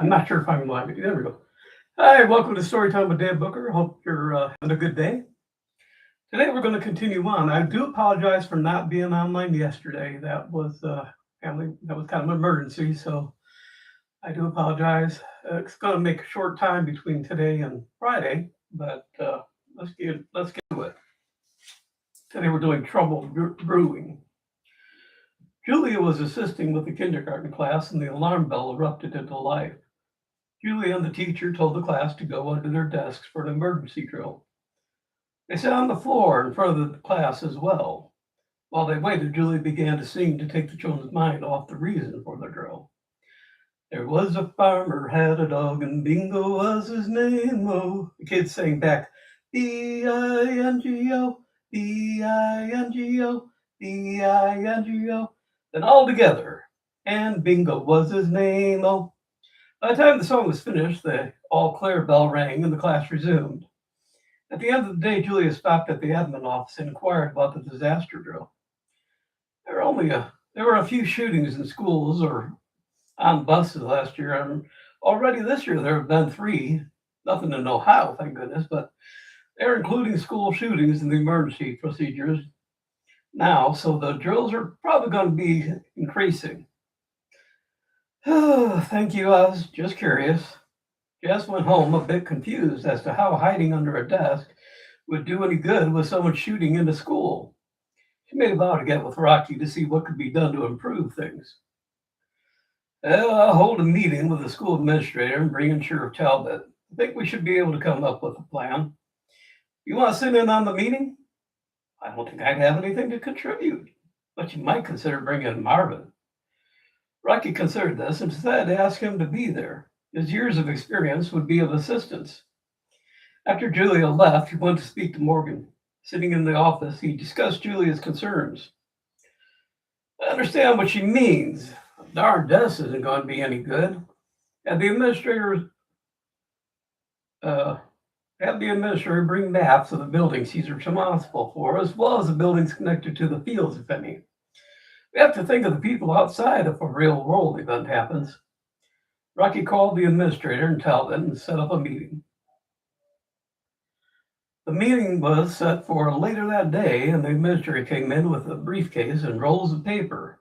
I'm not sure if I'm live. There we go. Hi, welcome to Storytime with Dan Booker. Hope you're having a good day. Today we're going to continue on. I do apologize for not being online yesterday. That was family. That was kind of an emergency, so I do apologize. It's going to make a short time between today and Friday, but let's get to it. Today we're doing trouble brewing. Julia was assisting with the kindergarten class, and the alarm bell erupted into life. Julia and the teacher told the class to go under their desks for an emergency drill. They sat on the floor in front of the class as well. While they waited, Julia began to sing to take the children's mind off the reason for the drill. There was a farmer had a dog, and Bingo was his name. Oh, the kids sang back, B-I-N-G-O, B-I-N-G-O, B-I-N-G-O. Then all together, and Bingo was his name. Oh. By the time the song was finished, the all clear bell rang and the class resumed. At the end of the day, Julia stopped at the admin office and inquired about the disaster drill. There were a few shootings in schools or on buses last year, and already this year there have been 3. Nothing to know how, thank goodness, but they're including school shootings in the emergency procedures now, so the drills are probably going to be increasing. Thank you. I was just curious. Jess went home a bit confused as to how hiding under a desk would do any good with someone shooting into school. She made a vow to get with Rocky to see what could be done to improve things. I'll hold a meeting with the school administrator and bring in Sheriff Talbot. I think we should be able to come up with a plan. You want to sit in on the meeting? I don't think I'd have anything to contribute, but you might consider bringing in Marvin. Rocky considered this and decided to ask him to be there. His years of experience would be of assistance. After Julia left, he went to speak to Morgan. Sitting in the office, he discussed Julia's concerns. I understand what she means. A darn desk isn't going to be any good. Have the administrator bring maps of the buildings he's responsible for, as well as the buildings connected to the fields, if any. We have to think of the people outside if a real world event happens. Rocky called the administrator and Talbot and set up a meeting. The meeting was set for later that day, and the administrator came in with a briefcase and rolls of paper.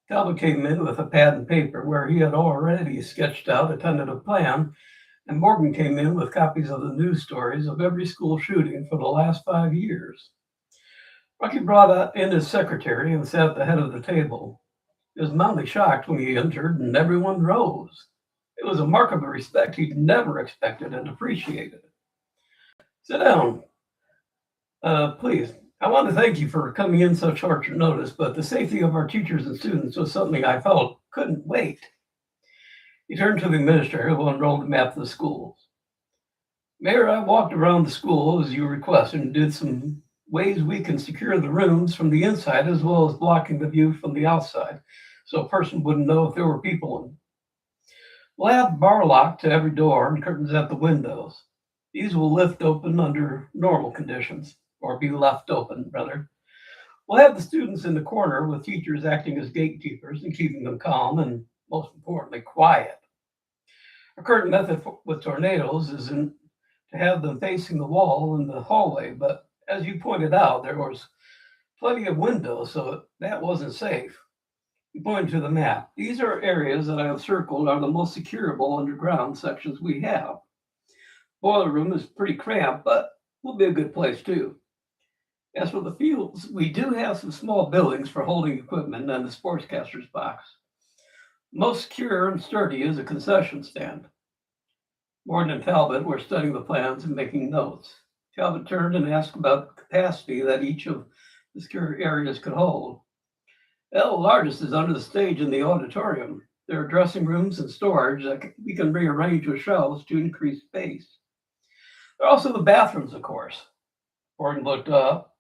Talbot came in with a pad and paper where he had already sketched out a tentative plan, and Morgan came in with copies of the news stories of every school shooting for the last 5 years. Rocky brought in his secretary and sat at the head of the table. He was mildly shocked when he entered, and everyone rose. It was a mark of respect he'd never expected and appreciated. Sit down, please. I want to thank you for coming in such short notice, but the safety of our teachers and students was something I felt couldn't wait. He turned to the administrator who unrolled the map of the schools. Mayor, I walked around the school as you requested and did some ways we can secure the rooms from the inside as well as blocking the view from the outside so a person wouldn't know if there were people in. We'll have bar lock to every door and curtains at the windows. These will lift open under normal conditions, or be left open, rather. We'll have the students in the corner with teachers acting as gatekeepers and keeping them calm and, most importantly, quiet. Our current method with tornadoes is to have them facing the wall in the hallway, but as you pointed out, there was plenty of windows, so that wasn't safe. You pointed to the map. These are areas that I have circled are the most securable underground sections we have. Boiler room is pretty cramped, but will be a good place too. As for the fields, we do have some small buildings for holding equipment and the sportscaster's box. Most secure and sturdy is a concession stand. Morgan and Talbot were studying the plans and making notes. Talbot turned and asked about the capacity that each of the secure areas could hold. The largest is under the stage in the auditorium. There are dressing rooms and storage that we can rearrange with shelves to increase space. There are also the bathrooms, of course. Morgan looked up.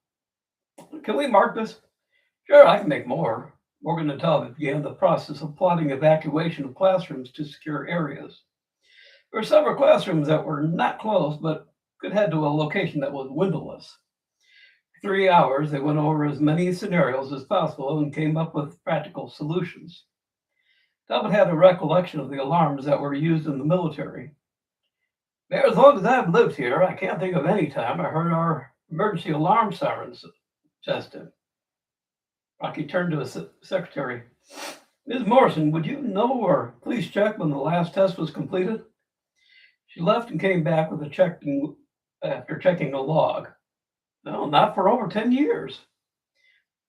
Can we mark this? Sure, I can make more. Morgan and Talbot began the process of plotting evacuation of classrooms to secure areas. There were several classrooms that were not closed, but could head to a location that was windowless. For 3 hours, they went over as many scenarios as possible and came up with practical solutions. Talbot had a recollection of the alarms that were used in the military. As long as I've lived here, I can't think of any time I heard our emergency alarm sirens tested. Rocky turned to his secretary. Ms. Morrison, would you know or please check when the last test was completed? She left and came back with a checking after checking the log. No, not for over 10 years.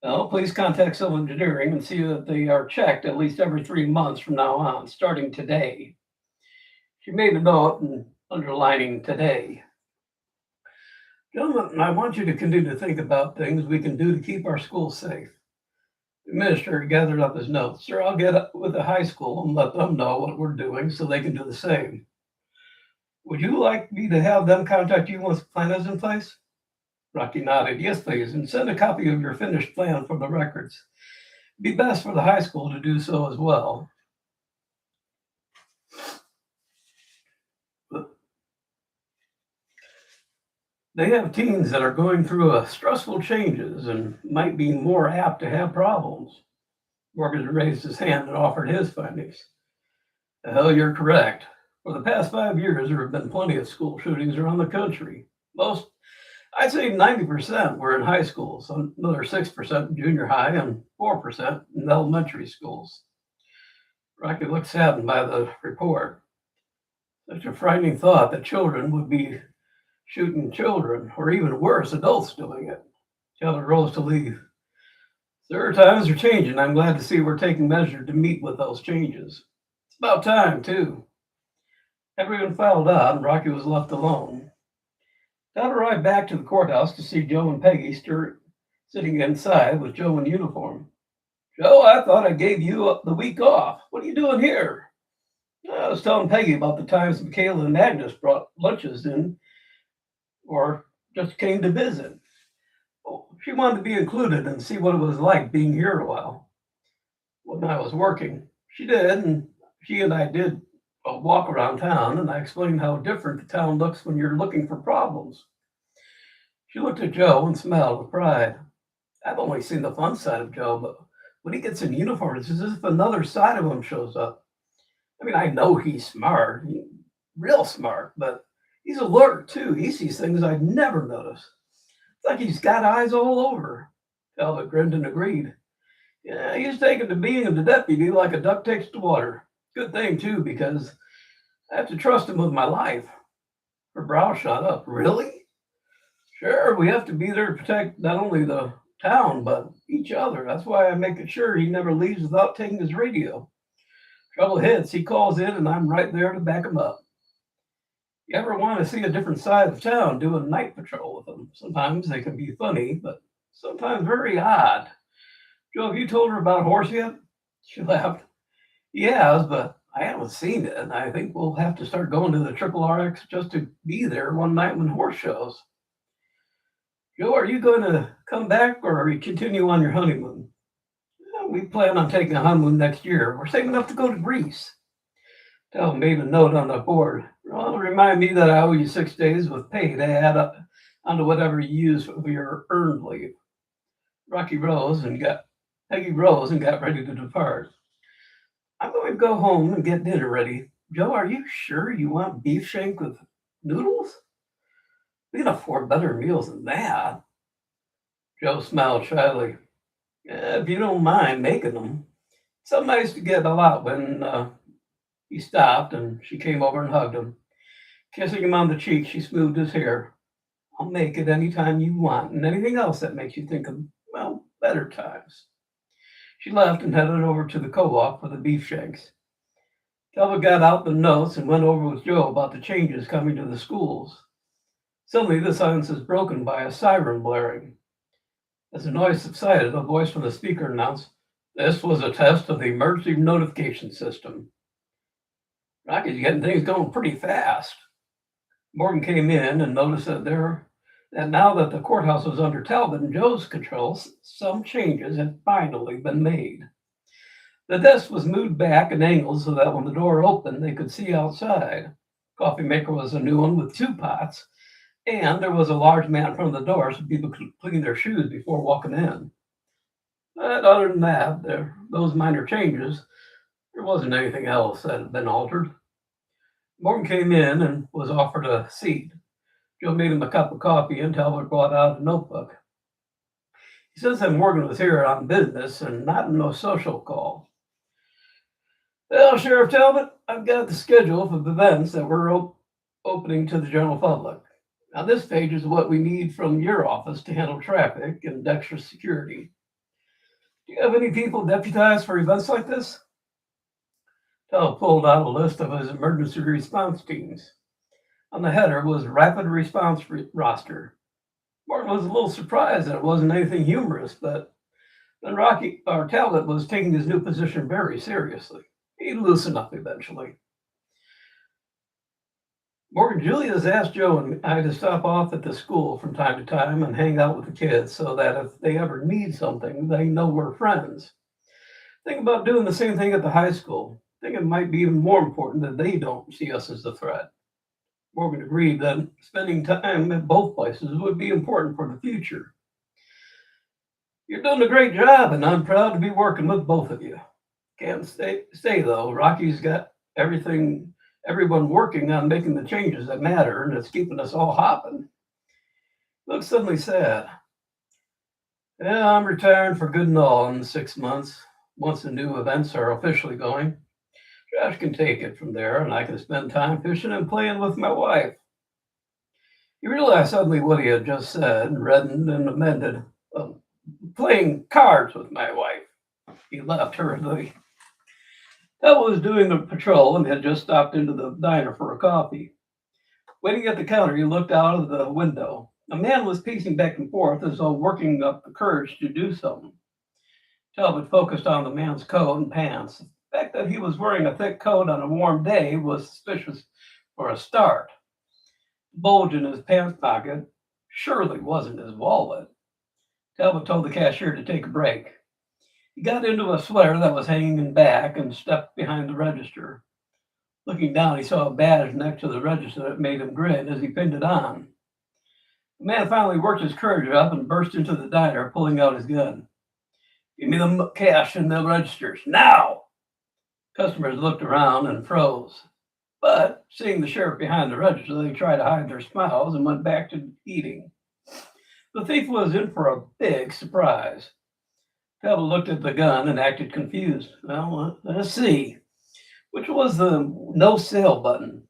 No, please contact civil engineering and see that they are checked at least every 3 months from now on, starting today. She made a note and underlining today. Gentlemen, I want you to continue to think about things we can do to keep our schools safe. The administrator gathered up his notes. Sir, I'll get up with the high school and let them know what we're doing so they can do the same. Would you like me to have them contact you once the plan is in place? Rocky nodded. Yes, please, and send a copy of your finished plan from the records. It'd be best for the high school to do so as well. They have teens that are going through stressful changes and might be more apt to have problems. Morgan raised his hand and offered his findings. Hell, you're correct. For the past 5 years, there have been plenty of school shootings around the country. Most, I'd say 90% were in high schools, another 6% in junior high, and 4% in elementary schools. Rocky looked saddened by the report. Such a frightening thought that children would be shooting children, or even worse, adults doing it. Taylor rose to leave. Sir, times are changing. I'm glad to see we're taking measures to meet with those changes. It's about time, too. Everyone filed out, and Rocky was left alone. Dad arrived back to the courthouse to see Joe and Peggy sitting inside with Joe in uniform. Joe, I thought I gave you the week off. What are you doing here? I was telling Peggy about the times Michaela and Agnes brought lunches in or just came to visit. She wanted to be included and see what it was like being here a while. When I was working, she did, and she and I did a walk around town, and I explained how different the town looks when you're looking for problems. She looked at Joe and smiled with pride. I've only seen the fun side of Joe, but when he gets in uniform, it's as if another side of him shows up. I mean, I know he's smart, real smart, but he's alert too. He sees things I'd never noticed. It's like he's got eyes all over. Talbot grinned and agreed. Yeah, he's taken to being the deputy like a duck takes to water. Good thing, too, because I have to trust him with my life. Her brow shot up. Really? Sure, we have to be there to protect not only the town, but each other. That's why I make it sure he never leaves without taking his radio. Trouble hits, he calls in, and I'm right there to back him up. You ever want to see a different side of town, do a night patrol with them? Sometimes they can be funny, but sometimes very odd. Joe, have you told her about a horse yet? She laughed. He has, but I haven't seen it, and I think we'll have to start going to the Triple RX just to be there one night when horse shows. Joe, are you going to come back or are you continue on your honeymoon? We plan on taking a honeymoon next year. We're saving up to go to Greece. Tell made a note on the board. Well, remind me that I owe you 6 days with pay to add up onto whatever you use for your earned leave. Peggy rose and got ready to depart. I'm going to go home and get dinner ready. Joe, are you sure you want beef shank with noodles? We can afford better meals than that. Joe smiled shyly. If you don't mind making them. So nice to get a lot when he stopped and she came over and hugged him. Kissing him on the cheek, she smoothed his hair. I'll make it any time you want and anything else that makes you think of, well, better times. She left and headed over to the co-op for the beef shanks. Talbot got out the notes and went over with Joe about the changes coming to the schools. Suddenly, the silence is broken by a siren blaring. As the noise subsided, a voice from the speaker announced, "This was a test of the emergency notification system." Rocky's getting things going pretty fast. Morgan came in and noticed that now that the courthouse was under Talbot and Joe's control, some changes had finally been made. The desk was moved back and angled so that when the door opened, they could see outside. Coffee maker was a new one with 2 pots, and there was a large mat in front of the door so people could clean their shoes before walking in. But other than that, those minor changes, There wasn't anything else that had been altered. Morgan came in and was offered a seat. Joe made him a cup of coffee and Talbot brought out a notebook. He says that Morgan was here on business and not no social call. Well, Sheriff Talbot, I've got the schedule of events that we're opening to the general public. Now, this page is what we need from your office to handle traffic and extra security. Do you have any people deputized for events like this? Talbot pulled out a list of his emergency response teams. On the header was rapid response roster. Morgan was a little surprised that it wasn't anything humorous, but then Talbot was taking his new position very seriously. He'd loosen up eventually. Morgan Julius asked Joe and I to stop off at the school from time to time and hang out with the kids so that if they ever need something, they know we're friends. Think about doing the same thing at the high school. I think it might be even more important that they don't see us as a threat. Morgan agreed that spending time at both places would be important for the future. You're doing a great job, and I'm proud to be working with both of you. Can't stay though. Rocky's got everyone working on making the changes that matter, and it's keeping us all hopping. Looks suddenly sad. Yeah, I'm retiring for good and all in 6 months. Once the new events are officially going, Josh can take it from there, and I can spend time fishing and playing with my wife. He realized suddenly what he had just said and reddened and amended. Playing cards with my wife. He laughed hurriedly. Talbot was doing the patrol and had just stopped into the diner for a coffee. Waiting at the counter, he looked out of the window. A man was pacing back and forth as though working up the courage to do something. Talbot focused on the man's coat and pants. The fact that he was wearing a thick coat on a warm day was suspicious for a start. The bulge in his pants pocket surely wasn't his wallet. Talbot told the cashier to take a break. He got into a sweater that was hanging back and stepped behind the register. Looking down, he saw a badge next to the register that made him grin as he pinned it on. The man finally worked his courage up and burst into the diner, pulling out his gun. Give me the cash in the registers, now! Customers looked around and froze. But, seeing the sheriff behind the register, they tried to hide their smiles and went back to eating. The thief was in for a big surprise. Talbot looked at the gun and acted confused. Well, let's see. Which was the no sale button?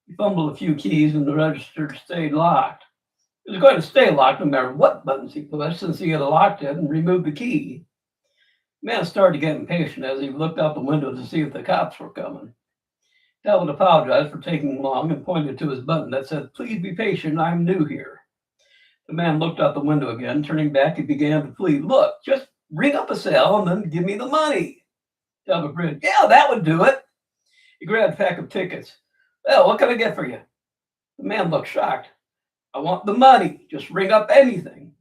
He fumbled a few keys and the register stayed locked. It was going to stay locked no matter what buttons he pushed since he had locked it and removed the key. The man started to get impatient as he looked out the window to see if the cops were coming. Talbot apologized for taking long and pointed to his button that said, "Please be patient, I'm new here." The man looked out the window again. Turning back, he began to plead. Look, just ring up a sale and then give me the money. Talbot grinned. Yeah, that would do it. He grabbed a pack of tickets. Well, what can I get for you? The man looked shocked. I want the money. Just ring up anything.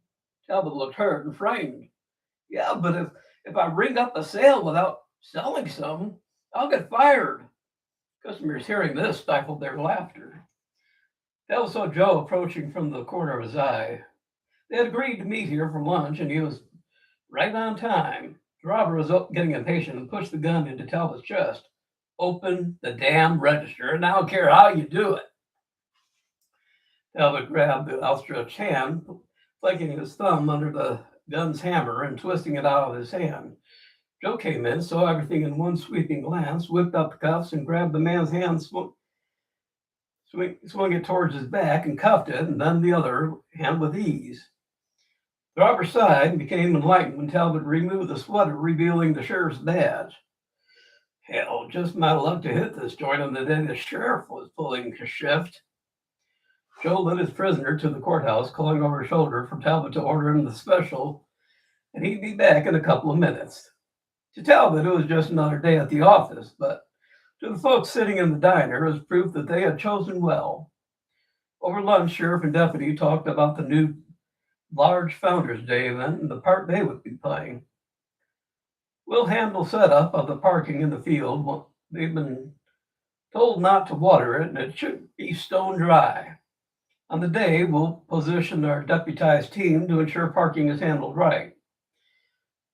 Talbot looked hurt and frightened. Yeah, but if I ring up a sale without selling some, I'll get fired. Customers hearing this stifled their laughter. Talbot saw Joe approaching from the corner of his eye. They had agreed to meet here for lunch, and he was right on time. The robber was getting impatient and pushed the gun into Talbot's chest. Open the damn register, and I don't care how you do it. Talbot grabbed the outstretched hand, flicking his thumb under the gun's hammer and twisting it out of his hand. Joe came in, saw everything in one sweeping glance, whipped up the cuffs, and grabbed the man's hand, swung it towards his back, and cuffed it, and then the other hand with ease. The robber sighed and became enlightened when Talbot removed the sweater, revealing the sheriff's badge. Hell, just my luck to hit this joint on the day the sheriff was pulling his shift. Joe led his prisoner to the courthouse, calling over his shoulder for Talbot to order him the special, and he'd be back in a couple of minutes. To Talbot, it was just another day at the office, but to the folks sitting in the diner, it was proof that they had chosen well. Over lunch, sheriff and deputy talked about the new large Founders Day event and the part they would be playing. We'll handle setup of the parking in the field. They've been told not to water it, and it should be stone dry. On the day, we'll position our deputized team to ensure parking is handled right.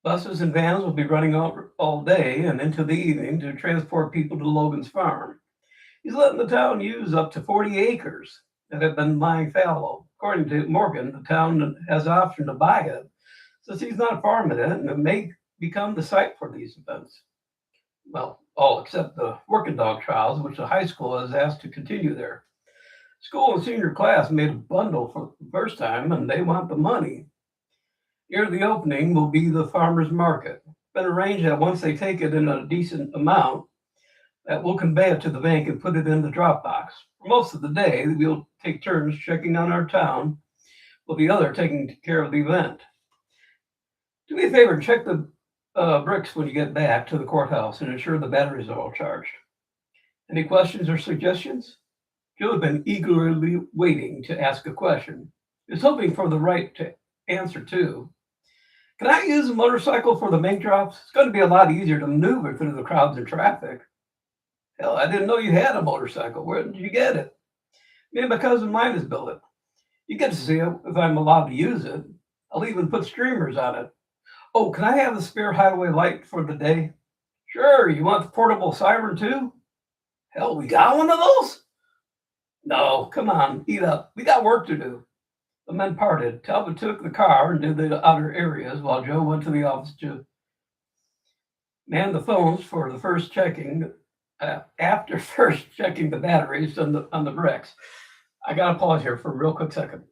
Buses and vans will be running all day and into the evening to transport people to Logan's farm. He's letting the town use up to 40 acres that have been lying fallow. According to Morgan, the town has the option to buy it since he's not farming it, and it may become the site for these events. Well, all except the working dog trials, which the high school has asked to continue there. School and senior class made a bundle for the first time, and they want the money. Near the opening will be the farmers market. Been arranged that once they take it in a decent amount, that we'll convey it to the bank and put it in the drop box. For most of the day, we'll take turns checking on our town, with the other taking care of the event. Do me a favor and check the bricks when you get back to the courthouse and ensure the batteries are all charged. Any questions or suggestions? Joe had been eagerly waiting to ask a question. He was hoping for the right to answer too. Can I use a motorcycle for the bank drops? It's going to be a lot easier to maneuver through the crowds and traffic. Hell, I didn't know you had a motorcycle. Where did you get it? Me and my cousin Linus built it. You get to see it if I'm allowed to use it. I'll even put streamers on it. Oh, can I have the spare highway light for the day? Sure. You want the portable siren too? Hell, we got one of those? No, come on, eat up. We got work to do. The men parted. Talbot took the car and did the outer areas while Joe went to the office to man the phones for the first checking. After first checking the batteries on the bricks. I got to pause here for a real quick second.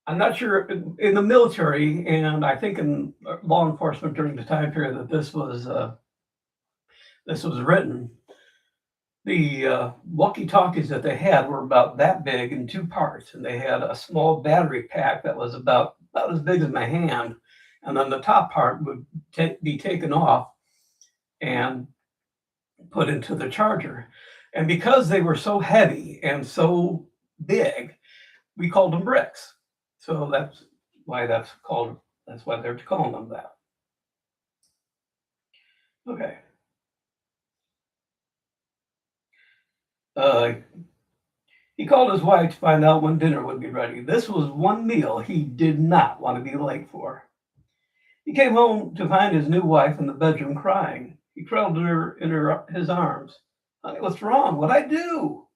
I'm not sure in the military, and I think in law enforcement during the time period that this was written, the walkie-talkies that they had were about that big in two parts, and they had a small battery pack that was about as big as my hand, and then the top part would be taken off and put into the charger. And because they were so heavy and so big, we called them bricks. So that's why they're calling them that. Okay. He called his wife to find out when dinner would be ready. This was one meal he did not want to be late for. He came home to find his new wife in the bedroom crying. He curled her in his arms. Honey, what's wrong? What'd I do?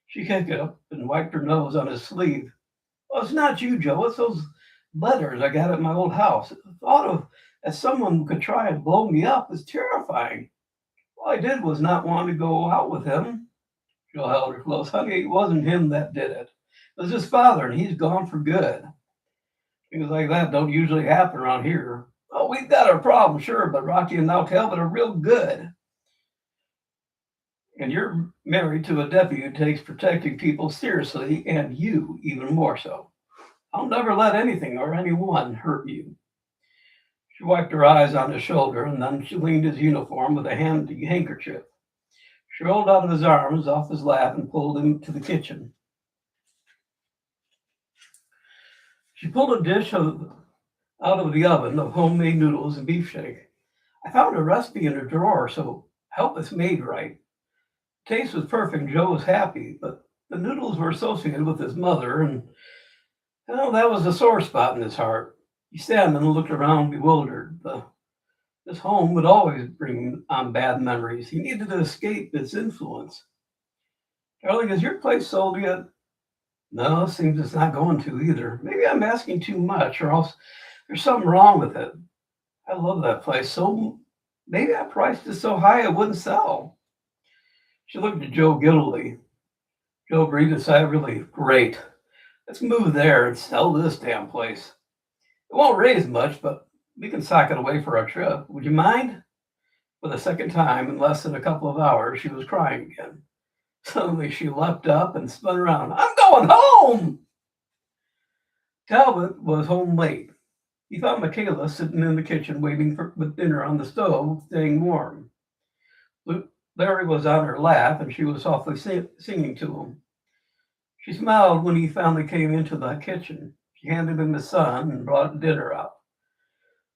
She kicked up and wiped her nose on his sleeve. Well, it's not you, Joe. It's those letters I got at my old house. The thought of that someone could try and blow me up is terrifying. All I did was not want to go out with him. Joe held her close. Honey, it wasn't him that did it. It was his father, and he's gone for good. Things like that don't usually happen around here. Oh, we've got our problems, sure, but Rocky and now Talbot are real good. And you're married to a deputy who takes protecting people seriously, and you even more so. I'll never let anything or anyone hurt you. She wiped her eyes on his shoulder, and then she leaned his uniform with a handy handkerchief. She rolled out of his arms, off his lap, and pulled him to the kitchen. She pulled a dish out of the oven of homemade noodles and beef shake. I found a recipe in her drawer, so help it's made right. Taste was perfect. Joe was happy, but the noodles were associated with his mother, and that was a sore spot in his heart. He sat and looked around, bewildered. This home would always bring on bad memories. He needed to escape its influence. Darling, is your place sold yet? No, seems it's not going to either. Maybe I'm asking too much, or else there's something wrong with it. I love that place. So maybe I priced it so high it wouldn't sell. She looked at Joe guiltily. Joe breathed a sigh of relief. Great. Let's move there and sell this damn place. It won't raise much, but we can sock it away for our trip. Would you mind? For the second time in less than a couple of hours, she was crying again. Suddenly she leapt up and spun around. I'm going home! Talbot was home late. He found Michaela sitting in the kitchen waiting with dinner on the stove, staying warm. Larry was on her lap, and she was softly singing to him. She smiled when he finally came into the kitchen. She handed him his son and brought dinner up.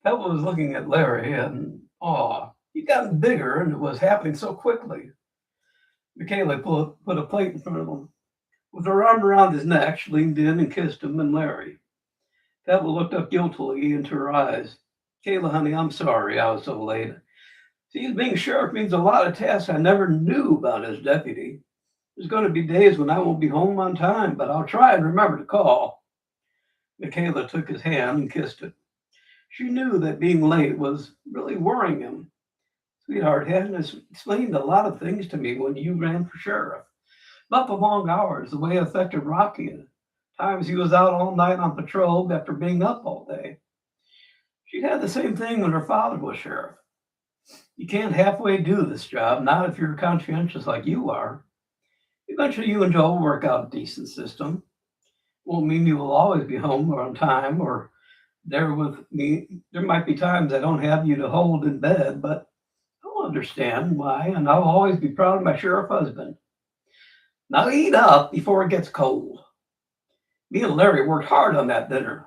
Talbot was looking at Larry in awe. He'd gotten bigger, and it was happening so quickly. Michaela put a plate in front of him. With her arm around his neck, she leaned in and kissed him and Larry. Talbot looked up guiltily into her eyes. Kayla, honey, I'm sorry I was so late. See, being sheriff means a lot of tasks I never knew about as deputy. There's going to be days when I won't be home on time, but I'll try and remember to call. Michaela took his hand and kissed it. She knew that being late was really worrying him. Sweetheart, hadn't explained a lot of things to me when you ran for sheriff. About the long hours, the way it affected Rocky, and times he was out all night on patrol after being up all day. She'd had the same thing when her father was sheriff. You can't halfway do this job, not if you're conscientious like you are. Eventually, you and Joe will work out a decent system. Won't mean you will always be home or on time or there with me. There might be times I don't have you to hold in bed, but I'll understand why, and I'll always be proud of my sheriff husband. Now eat up before it gets cold. Me and Larry worked hard on that dinner.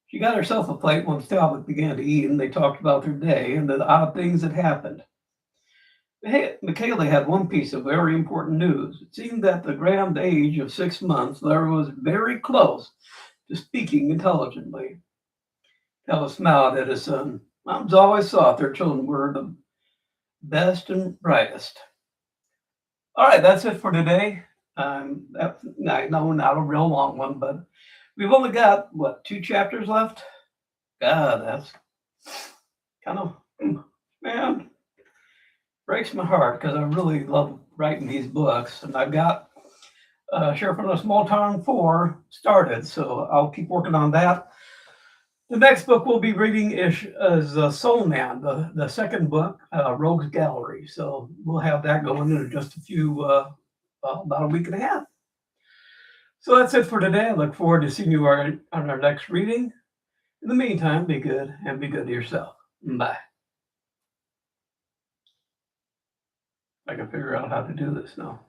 She got herself a plate once Talbot began to eat, and they talked about their day and the odd things that happened. Hey, Michaela had one piece of very important news. It seemed that at the grand age of 6 months, Larry was very close to speaking intelligently. Talbot smiled at his son. Moms always thought their children were the best and brightest. All right, that's it for today. No, not a real long one, but we've only got, what, 2 chapters left? God, that's kind of, man, breaks my heart because I really love writing these books. And I've got Sheriff from a Small Town 4 started, so I'll keep working on that. The next book we'll be reading is Soul Man, the second book, Rogue's Gallery. So we'll have that going in just a few, about a week and a half. So that's it for today. I look forward to seeing you on our next reading. In the meantime, be good and be good to yourself. Bye. I can figure out how to do this now.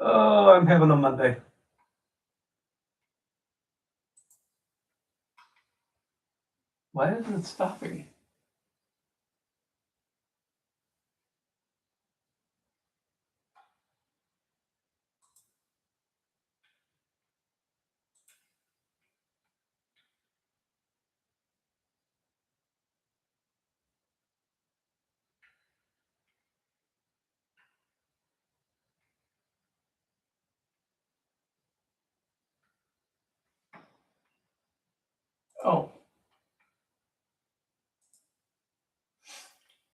Oh, I'm having a Monday. Why isn't it stopping?